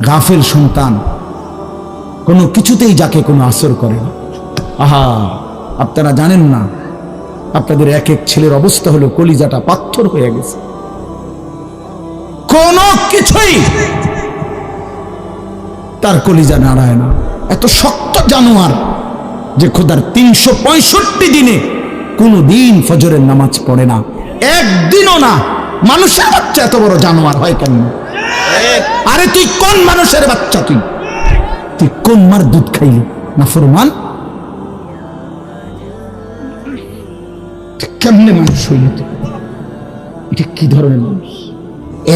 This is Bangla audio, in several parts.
গাফেল সন্তান, কোনো কিছুতেই যাকে কোনো আসর করে না। আহা, আপনারা জানেন না, আপনাদের এক এক ছেলের অবস্থা হলো কলিজাটা পাথর হয়ে গেছে, কোনো কিছুই তার কলিজা নাড়ায় না। এত শক্ত জানোয়ার যে খোদার 365 দিনে কোনো দিন ফজরের নামাজ পড়ে না, একদিনও না। মানুষের বাচ্চা এত বড় জানোয়ার হয় কেন? আরে তুই কোন মানুষের বাচ্চা? তুই কোন মার দুধ খাইলি? নাফরমান, কেমনে মানুষ হইল? এটা কি ধরনের মানুষ?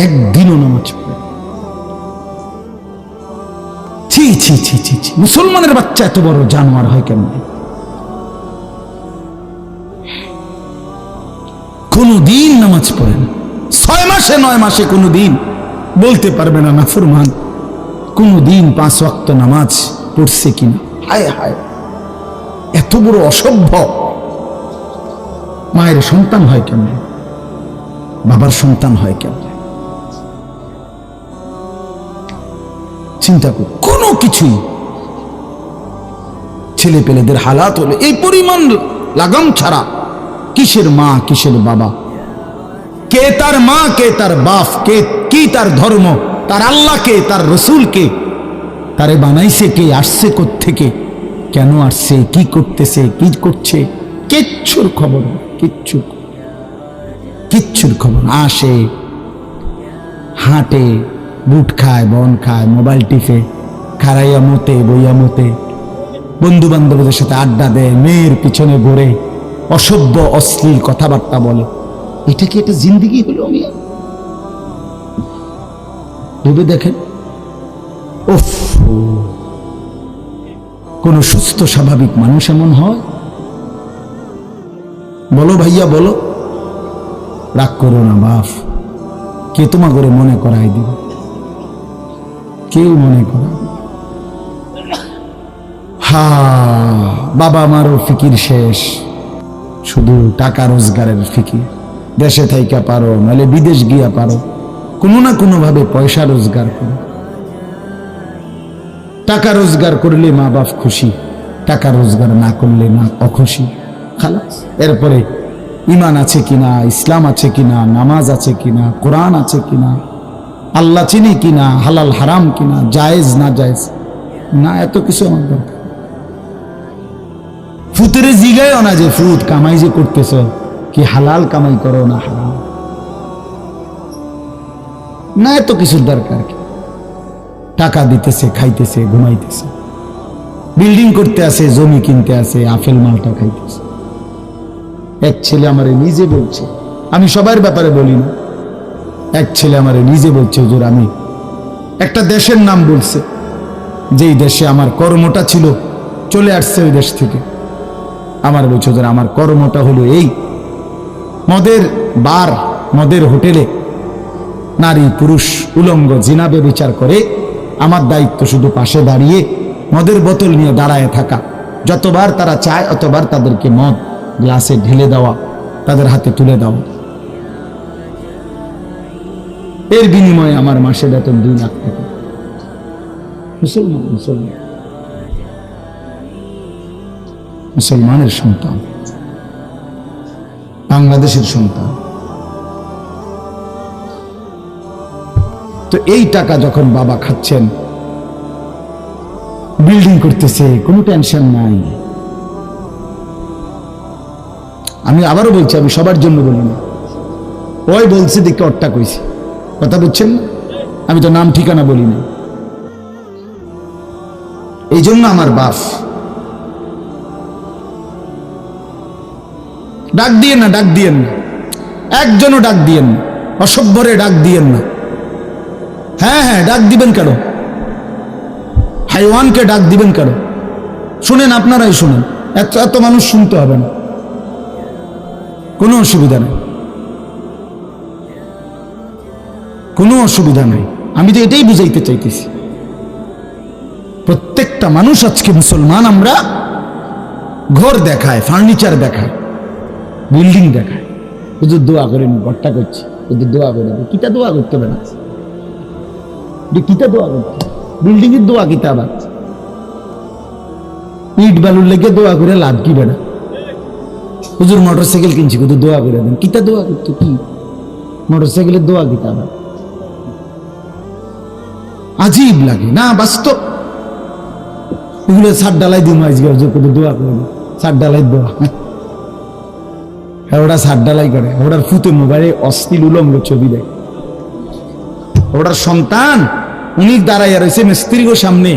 একদিনও নামাজ পড়ে? ছি ছি ছি ছি ছি, মুসলমানের বাচ্চা এত বড় জানোয়ার হয় কেন? কোনদিন নামাজ পড়েন 6 মাসে 9 মাসে কোনদিন বলতে পারবে না নাফরমান কোনদিন 5 ওয়াক্ত নামাজ পড়ছে কিনা। হায় হায়, এত বড় অসভ্য। মায়ের সন্তান হয় কেন? বাবার সন্তান হয় কেন? চিন্তা কর। কোনো কিছুই ছেলে পেলেদের হালাত হলো এই পরিমাণ লাগাম ছাড়া। কিসের মা কিসের বাবা, কে তার মা কে তার বাপ, কে কি তার ধর্ম, তার আল্লাহকে তার রসুলকে, তারে বানাইছে কে, আসছে কোত্থেকে, কেন আসছে, কি করতেছে, কি করছে, কিচ্ছুর খবর, কিচ্ছুর খবর। আসে, হাঁটে, বুট খায়, বন খায়, মোবাইল টিপে, খারাইয়া মতে, বইয়া মতে, বন্ধু বান্ধবদের সাথে আড্ডা দেয়, মেয়ের পিছনে ঘুরে, অসভ্য অশ্লীল কথাবার্তা বলে। এটা কি একটা জিন্দেগি হলো? মিয়া ভেবে দেখেন। উফ, কোন সুস্থ স্বাভাবিক মানুষ এমন হয়? বলো ভাইয়া, বলো। রাগ করো না বাপ, কে তোমা করে মনে করাই দিবে? কেউ মনে করাই দিবে? হা, বাবা আমারও ফিকির শেষ, শুধু টাকা রোজগারের ফিকির। দেশে থাইকা পারো, নাহলে বিদেশ গিয়া পারো, কোনো না কোনো ভাবে পয়সা রোজগার করো। টাকা রোজগার করলে মা বাপ খুশি, টাকা রোজগার না করলে না অখুশি। খালাস। এরপরে ইমান আছে কিনা, ইসলাম আছে কিনা, নামাজ আছে কিনা, কোরআন আছে কিনা, আল্লাহ চিনি কিনা, হালাল হারাম কিনা, জায়েজ না জায়েজ না, এত কিছু আমার দরকার। ফুতের জিগায়ও না যে ফুত কামাই যে করতেছ, কি হালাল কামাই করো না হারাম না, এত কিছুর দরকার কি? টাকা দিতেছে, খাইতেছে, ঘুমাইতেছে, বিল্ডিং করতে আসে, জমি কিনতে আসে, আপেল মালটা খাইতেছে। এক ছেলে আমারে নিজে বলছে, আমি সবার ব্যাপারে বলি না, এক ছেলে আমারে নিজে বলছে, হুজুর আমি একটা দেশের নাম বলছে, যেই দেশে আমার কর্মটা ছিল, চলে আসছে ওই দেশ থেকে। আমার বলছে, হুজুর আমার কর্মটা হলো এই, মদের বার, মদের হোটেলে নারী পুরুষ উলঙ্গ জিনাবে বিচার করে, আমার দায়িত্ব শুধু পাশে দাঁড়িয়ে মদের বোতল নিয়ে দাঁড়ায় থাকা, যতবার তারা চায় অতবার তাদেরকে মদ গ্লাসে ঢেলে দেওয়া, তাদের হাতে তুলে দেওয়া। এর বিনিময়ে আমার মাসে বেতন 2 লাখ টাকা। মুসলমান, মুসলমান, মুসলমানের সন্তান, বাংলাদেশের সন্তান। তো এই টাকা যখন বাবা খাচ্ছেন, বিল্ডিং করতেছে, কোনো টেনশন নাই। আমি আবারও বলছি, আমি সবার জন্য বলি না, ওই বলছে দেখে অট্টা কইছি, কথা বুঝছেন না? আমি তো নাম ঠিকানা বলি না। এই জন্য আমার বাপ, ডাক দিয়েন না, ডাক দিয়েন না, একজনও ডাক দিয়েন না, অসভ্যরে ডাক দিয়েন না। হ্যাঁ হ্যাঁ, ডাক দিবেন কেন? হাইওয়ানকে ডাক দিবেন কেন? শুনেন, আপনারাই শুনেন, এত মানুষ শুনতে হবে না, কোনো অসুবিধা নেই, কোনো অসুবিধা নেই। আমি তো এটাই বুঝাইতে চাইতেছি, প্রত্যেকটা মানুষ আজকে মুসলমান। আমরা ঘর দেখায়, ফার্নিচার দেখায়, বিল্ডিং দেখায়, হুজুর দোয়া করেন, ঘরটা করছি, হুজুর দোয়া করে, কিটা দোয়া করতে হবে না। কিতা দোয়া করতে, বিল্ডিং এর দোয়া কিতা আবার ইট বালুর লেগে দোয়া করে লাভ কি বেড়া? হুজুর মোটরসাইকেল কিনছি, কিন্তু দোয়া করে দেন, কিতা দোয়া করতো? কি মোটরসাইকেলের দোয়া কিতা আবার? আজীব লাগে না বাস্তব। এগুলো ছাদ ডালাই দিন দোয়া করে ছাদ ডালাই দোয়া, ওরা ছাদ ডালাই করে, ওরার ফুতে মোবাইলে অশ্লীল উলঙ্গ ছবি দেয়। ওটার সন্তান উনি দাঁড়াইয়া রয়েছে মিস্ত্রির সামনে,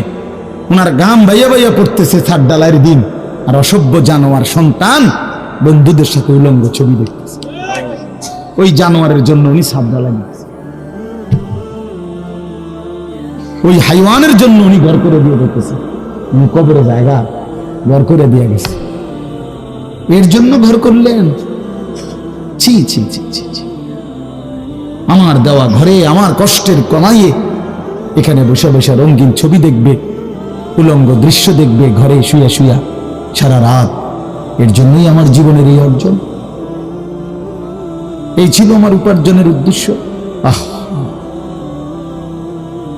ওনার গাম ভাইয়া ভাইয়া পড়তেছে ছাদ ডালাইয়ের দিন, আর অসভ্য জানোয়ার সন্তান বন্ধুদের সাথে উলঙ্গ ছবি দেখতেছে। ওই জানোয়ারের জন্য উনি ছাদ ডালাই দিতেছে, ওই হাইওয়ানের জন্য উনি ঘর করে দিয়ে দেখতেছে, উনি কবরে জায়গা ঘর করে দিয়ে গেছে, এর জন্য ঘর করলেন? ছি ছি ছি ছি ছি। আমার দেওয়া ঘরে আমার কষ্টের কমাইয়ে এখানে বসে বসে রঙিন ছবি দেখবে, উলঙ্গ দৃশ্য দেখবে ঘরে শুয়া শুয়া সারা রাত। এর জন্যই আমার জীবনের এই অর্জন, এই ছিল আমার উপার্জনের উদ্দেশ্য। আহ,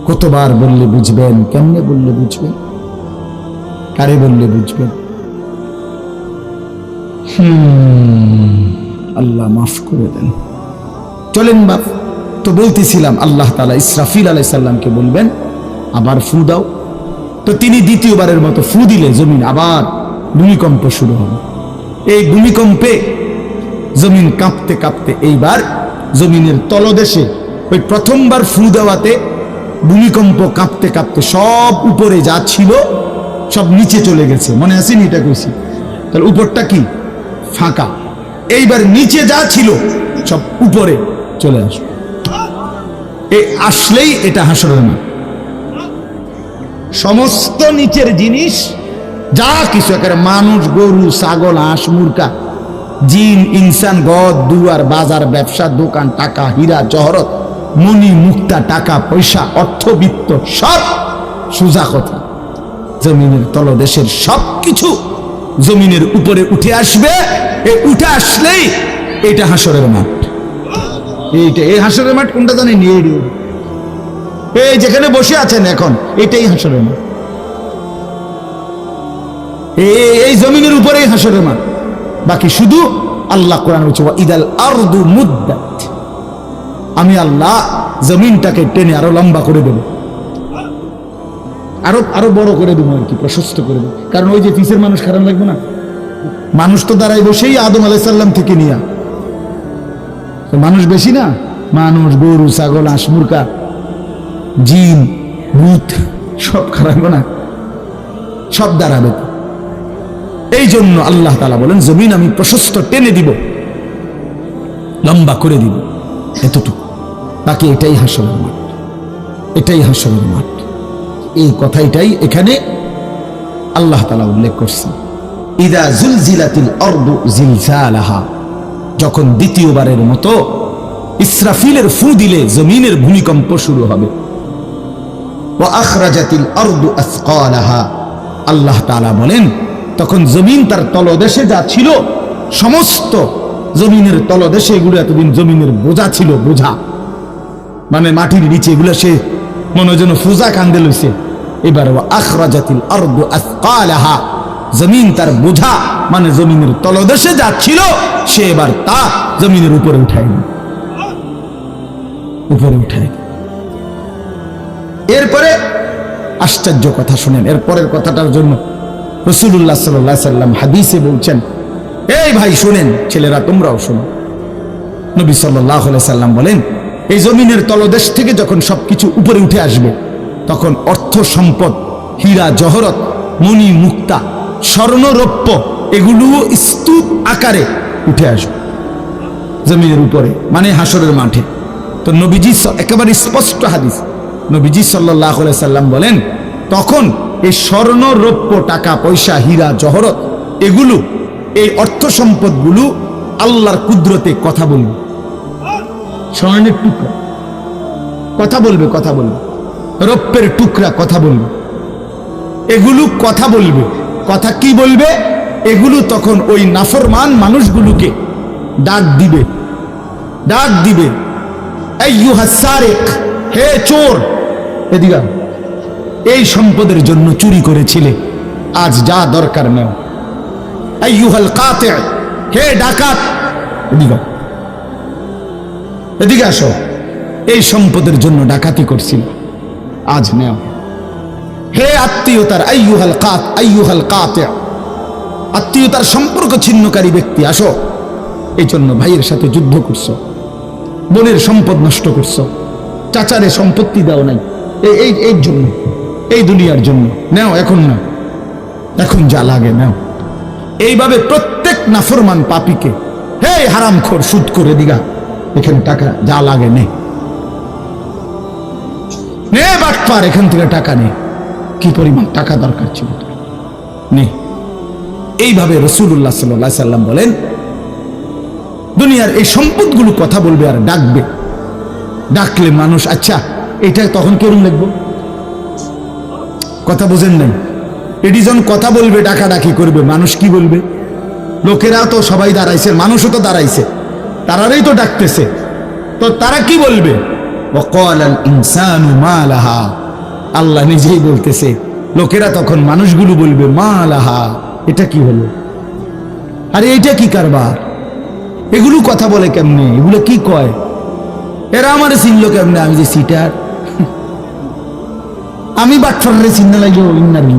কতবার বললে বুঝবেন? কেমনে বললে বুঝবেন? কারে বললে বুঝবেন? আল্লাহ মাফ করে দেন। চলেন বাপ, তো বলতেছিলাম আল্লাহ তাআলা ইসরাফিল আলাইহিস সালামকে বলবেন আবার ফু দাও। তো তিনি দ্বিতীয়বারের মতো ফু দিলে জমিন আবার ভূমিকম্প শুরু হবে। এই ভূমিকম্পে জমিন কাঁপতে কাঁপতে এইবার জমিনের তলদেশে ওই প্রথমবার ফু দেওয়াতে ভূমিকম্প কাঁপতে কাঁপতে সব উপরে যা ছিল সব নিচে চলে গেছে। মনে আসেনি? এটা কইছি। তাহলে উপরটা কি? ফাঁকা। এইবার নিচে যা ছিল সব উপরে চলে আসবে। এই আসলেই এটা হাসরের মাঠ। সমস্ত নিচের জিনিস যা কিছু, একেবারে মানুষ, গরু, ছাগল, হাঁস, মুরগা, জিন, ইনসান, ঘর দুয়ার, বাজার, ব্যবসা, দোকান, টাকা, হীরা জহরত, মণি মুক্তা, টাকা পয়সা, অর্থবিত্ত, সব সোজা কথা জমিনের তলদেশের সব কিছু জমিনের উপরে উঠে আসবে। এই উঠে আসলেই এটা হাসরের মাঠ। এইটা এই হাসরের মাঠ কোনটা জানেন? এই যেখানে বসে আছেন এখন, এটাই হাসরের মাঠ। এই জমিনের উপরেই হাসরের মাঠ। বাকি শুধু আল্লাহ কোরআন বলছে ইদাল আরদু মুদ্দাত, আমি আল্লাহ জমিনটাকে টেনে আরো লম্বা করে দেব, আরো বড় করে দেবো আর কি, প্রশস্ত করে দেবো। কারণ ওই যে পিসের মানুষ খারাপ লাগবে না? মানুষ তো দাঁড়াই বসেই আদম আলাইহিস সালাম থেকে নিয়া, মানুষ বেশি না? মানুষ, গরু, ছাগল, হাঁস, মুরগা, জিন, ভূত সব খারাপ না? সব দাঁড়াবে। এই জন্য আল্লাহ তাআলা বলেন জমিন আমি প্রশস্ত টেনে দিব, লম্বা করে দিব, এতটুকু। বাকি এটাই হাসরের মাঠ, এটাই হাসরের মাঠ। এই কথাটাই এখানে আল্লাহ তাআলা উল্লেখ করছেন। ইদা জুলজিলাতিল আরদু জিলজালাহা, যখন দ্বিতীয়বারের মতো ইসরাফিলের ফু দিলে জমিনের ভূমিকম্প শুরু হবে। ওয়া আখরাজাতিল আরদু আসকালাহা, আল্লাহ তাআলা বলেন তখন জমিন তার তলদেশে যা ছিল সমস্ত জমিনের তলদেশে, এগুলো এতদিন জমিনের বোঝা ছিল, বোঝা মানে মাটির নিচে, এগুলো সে মনে যেন ফুজা কান্দে লইছে। এবার ওয়া আখরাজাতিল আরদু আসকালাহা, জমিন তার বোঝা মানে জমিনের তলদেশে যা ছিল সে এবার তা জমিনের উপরে উঠায়, উপরে উঠায়। এরপরে আশ্চর্য কথা শুনেন, এরপরের কথাটার জন্য রাসূলুল্লাহ সাল্লাল্লাহু আলাইহি সাল্লাম হাদিসে বলছেন, এই ভাই শুনেন, ছেলেরা তোমরাও শোনো। নবী সাল্লাল্লাহু আলাইহি সাল্লাম বলেন এই জমিনের তলদেশ থেকে যখন সবকিছু উপরে উঠে আসবে তখন অর্থ সম্পদ, হীরা জহরত, মণি মুক্তা, স্বর্ণ রৌপ্য এগুলো স্তূপ আকারে উঠে আসবে জমিনের উপরে, মানে হাসরের মাঠে। তো নবীজি একেবারে স্পষ্ট হাদিস, নবীজি সাল্লাল্লাহু আলাইহি সাল্লাম বলেন তখন এই স্বর্ণ রৌপ্য, টাকা পয়সা, হীরা জহরত এগুলো, এই অর্থ সম্পদগুলো আল্লাহর কুদরতে কথা বলবে। স্বর্ণের টুকরা কথা বলবে, কথা বলবে, রৌপ্যের টুকরা কথা বলবে, এগুলো কথা বলবে। কথা কি বলবে? এগুলো তখন ওই নাফরমান মানুষগুলোকে ডাক দিবে, ডাক দিবে, আইয়ুহাস সারিক, হে চোর, এদিকে আও। এই সম্পদের জন্য চুরি করেছিলে, আজ যা দরকার নেও। আইয়ুহাল কাতি, হে ডাকাত, এদিকে আও। এদিকে আসো। এই সম্পদের জন্য ডাকাতি করছিল, আজ নেও। হে আত্মীয়তার আইয়ুহাল কাতি, আত্মীয়তার সম্পর্ক ছিন্নকারী ব্যক্তি, আসো। এই জন্য ভাইয়ের সাথে যুদ্ধ করছো, বোনের সম্পদ নষ্ট করছো, চাচারে সম্পত্তি দাও নাই, এই জন্য, এই দুনিয়ার জন্য নেও। এখন না, এখন যা লাগে নেও। এইভাবে প্রত্যেক নাফরমান পাপীকে, হে হারামখোর সুদ করে দিগা, এখানে টাকা যা লাগে নে, নে বাটপার, এখান থেকে টাকা নে। কি পরিমাণ টাকা দরকার ছিল নে। এইভাবে রাসূলুল্লাহ সাল্লাল্লাহু আলাইহি সাল্লাম বলেন, দুনিয়ার এই সম্পদগুলো কথা বলবে আর ডাকবে, ডাকলে মানুষ, আচ্ছা এটা তখন কেমন লিখবো? কথা বুঝেন নাই? এটি যখন কথা বলবে, ডাকাডাকি করবে, মানুষ কি বলবে? লোকেরা তো সবাই দাঁড়াইছে, মানুষও তো দাঁড়াইছে, তারাই তো ডাকতেছে, তো তারা কি বলবে? ওয়াকালাল ইনসানু মা লাহা, আল্লাহ নিজেই বলতেছে, লোকেরা তখন মানুষগুলো বলবে মা লাহা, এটা কি হলো? আরে এটা কি কারবার? এগুলো কথা বলে কেমনে? এগুলো কি কয়? এরা আমার চিনল কেমনে? আমি যে সিটার, আমি বাটফারে চিন্তা লাগলো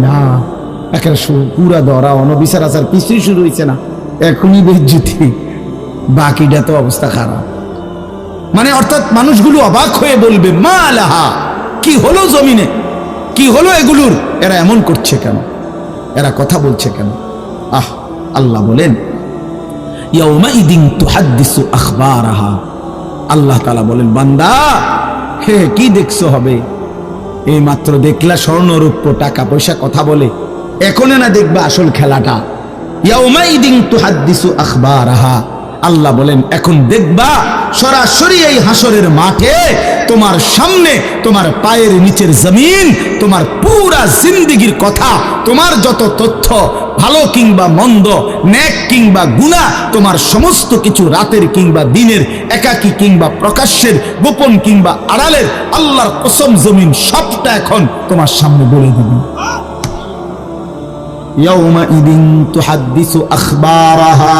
না, একের পুরা ধরা অনবিচার আচার কিছুই শুরু হয়েছে না, এখনই বেজ্জতি, বাকিটা তো অবস্থা খারাপ। মানে অর্থাৎ মানুষগুলো অবাক হয়ে বলবে মা লাহা, কি হলো জমিনে, কি হলো এগুলোর? এরা এমন করছে কেন? এরা কথা বলছে কেন? আহ, আল্লাহ বলেন ইয়াউমাইদিন তুহাদ্দিসু আখবারাহা, আল্লাহ তাআলা বলেন, বান্দা হে কি দেখছো হবে? এই মাত্র দেখলা স্বর্ণ রূপ্য টাকা পয়সা কথা বলে, এখন না দেখবা আসল খেলাটা। ইয়াউমাইদিন তুহাদ্দিসু আখবারাহা, আল্লাহ বলেন এখন দেখবা সরাসরি এই হাসরের মাঠে তোমার সামনে, তোমার পায়ের নিচের জমিন, তোমার পুরা জিন্দেগীর কথা, তোমার যত তথ্য, ভালো কিংবা মন্দ, নেক কিংবা গুনাহ, তোমার সমস্ত কিছু, রাতের কিংবা দিনের, একাকী কিংবা প্রকাশ্যের, গোপন কিংবা আড়ালের, আল্লাহর কসম জমিন সবটা এখন তোমার সামনে বলে দিবে। ইয়াউমাইদিন তুহাদ্দিসু আখবারাহা,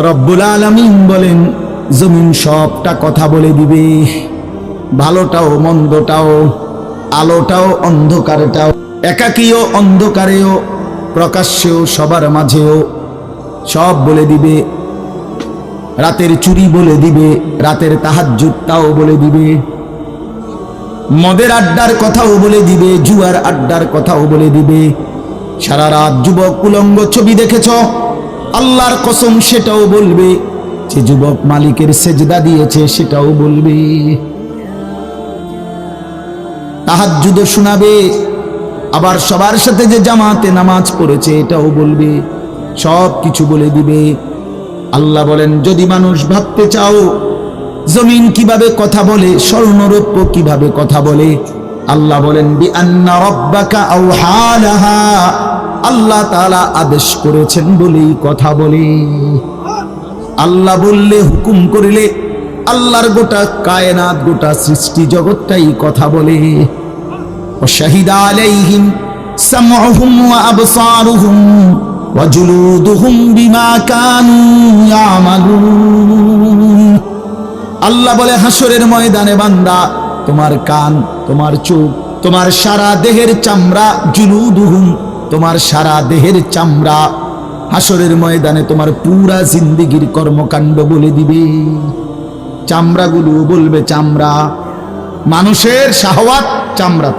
রব্বুল আলামিন বলেন জমিন সবটা কথা বলে দিবে, ভালোটাও মন্দটাও, আলোটাও অন্ধকারটাও, একাকীও অন্ধকারেও, প্রকাশ্যেও সবার মাঝেও, সব বলে দিবে। রাতের চুরি বলে দিবে, রাতের তাহাজ্জুদটাও বলে দিবে, মদের আড্ডার কথাও বলে দিবে, জুয়ার আড্ডার কথাও বলে দিবে। সারা রাত যুবক উলঙ্গ ছবি দেখেছ, আল্লাহর কসম সেটাও বলবে। যে যুবক মালিকের সেজদা দিয়েছে সেটাও বলবে। তাহাজ্জুদ শোনাবে, আবার সবার সাথে যে জামাতে নামাজ পড়েছে এটাও বলবে, সব কিছু বলে দিবে। আল্লাহ বলেন যদি মানুষ ভাবতে চাও জমিন কিভাবে কথা বলে, স্বর্ণরৌপ্য কিভাবে কথা বলে, আল্লাহ বলেন বিআন্না রাব্বাকা আওহা লাহা, আল্লাহ তাআলা আদেশ করেছেন বলেই কথা বলে। আল্লাহ বললে, হুকুম করিলে, আল্লাহর গোটা কায়নাত, গোটা সৃষ্টি জগৎটাই কথা বলে। ওয়াশাহিদা আলাইহিম সামউহুম ওয়া আবসারুহুম ওয়া জুলুদুহুম বিমা কানু ইয়ামালুন। আল্লাহ বলে হাসরের ময়দানে বান্দা, তোমার কান, তোমার চোখ, তোমার সারা দেহের চামড়া, জুলুদুহুম, তোমার সারা দেহের চামড়া, হাসরের ময়দানে তোমার পুরা জিন্দেগীর কর্মকাণ্ড বলে দিবে। চামড়াগুলো বলবে, চামড়া, মানুষের শাহওয়াত চামড়া।